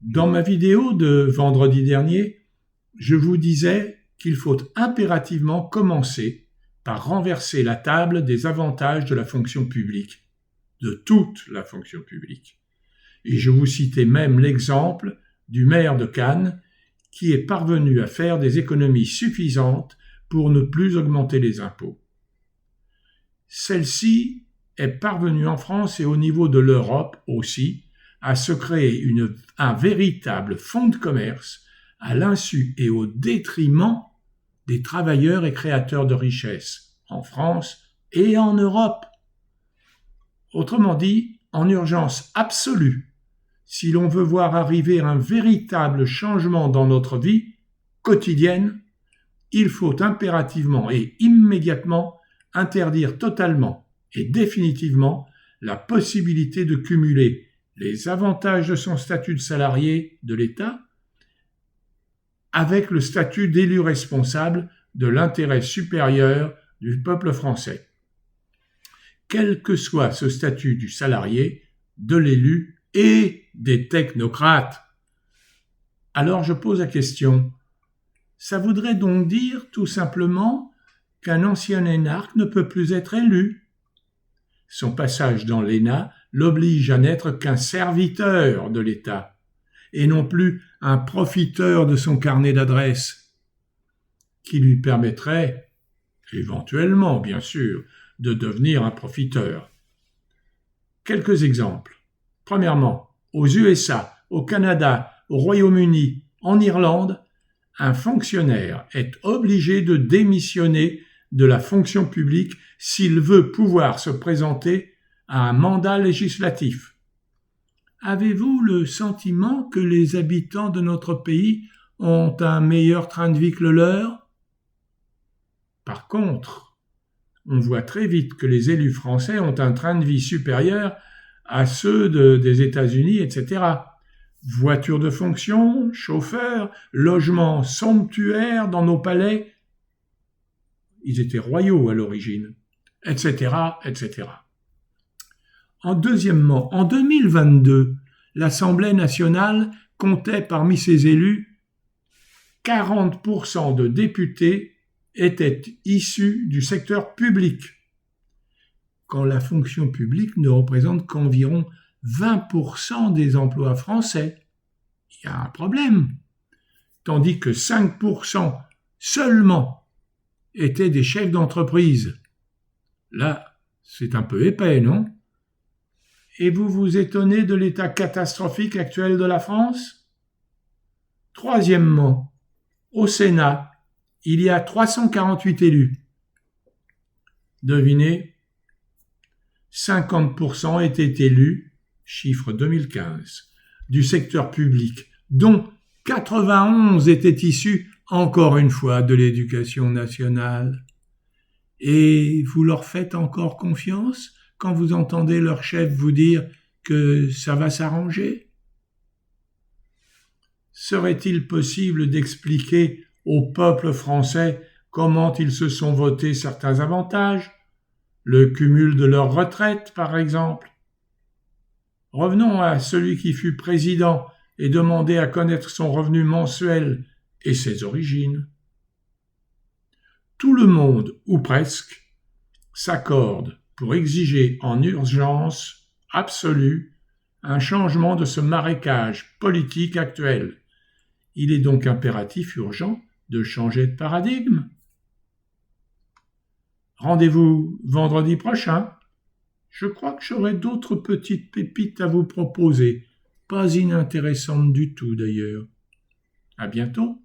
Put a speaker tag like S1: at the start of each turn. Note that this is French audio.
S1: Dans ma vidéo de vendredi dernier, je vous disais qu'il faut impérativement commencer par renverser la table des avantages de la fonction publique, de toute la fonction publique. Et je vous citais même l'exemple du maire de Cannes qui est parvenu à faire des économies suffisantes pour ne plus augmenter les impôts. Celle-ci est parvenue en France et au niveau de l'Europe aussi à se créer un véritable fonds de commerce à l'insu et au détriment des travailleurs et créateurs de richesses en France et en Europe. Autrement dit, en urgence absolue, si l'on veut voir arriver un véritable changement dans notre vie quotidienne, il faut impérativement et immédiatement interdire totalement et définitivement la possibilité de cumuler les avantages de son statut de salarié de l'État avec le statut d'élu responsable de l'intérêt supérieur du peuple français. Quel que soit ce statut du salarié, de l'élu et des technocrates. Alors je pose la question, ça voudrait donc dire tout simplement qu'un ancien énarque ne peut plus être élu. Son passage dans l'ENA l'oblige à n'être qu'un serviteur de l'État et non plus un profiteur de son carnet d'adresses, qui lui permettrait, éventuellement bien sûr, de devenir un profiteur. Quelques exemples. Premièrement, aux USA, au Canada, au Royaume-Uni, en Irlande, un fonctionnaire est obligé de démissionner de la fonction publique s'il veut pouvoir se présenter à un mandat législatif. Avez-vous le sentiment que les habitants de notre pays ont un meilleur train de vie que le leur ? Par contre, on voit très vite que les élus français ont un train de vie supérieur à ceux des États-Unis, etc. Voitures de fonction, chauffeurs, logements somptuaires dans nos palais. Ils étaient royaux à l'origine, etc., etc. Deuxièmement, en 2022, l'Assemblée nationale comptait parmi ses élus 40% de députés étaient issus du secteur public, quand la fonction publique ne représente qu'environ 20% des emplois français. Il y a un problème. Tandis que 5% seulement étaient des chefs d'entreprise. Là, c'est un peu épais, non ? Et vous vous étonnez de l'état catastrophique actuel de la France ? Troisièmement, au Sénat, il y a 348 élus. Devinez, 50% étaient élus, chiffre 2015, du secteur public, dont 91 étaient issus, encore une fois, de l'éducation nationale. Et vous leur faites encore confiance quand vous entendez leur chef vous dire que ça va s'arranger ? Serait-il possible d'expliquer au peuple français comment ils se sont votés certains avantages, le cumul de leur retraite par exemple ? Revenons à celui qui fut président et demandait à connaître son revenu mensuel et ses origines. Tout le monde, ou presque, s'accorde pour exiger en urgence absolue un changement de ce marécage politique actuel. Il est donc impératif urgent de changer de paradigme. Rendez-vous vendredi prochain. Je crois que j'aurai d'autres petites pépites à vous proposer, pas inintéressantes du tout d'ailleurs. À bientôt.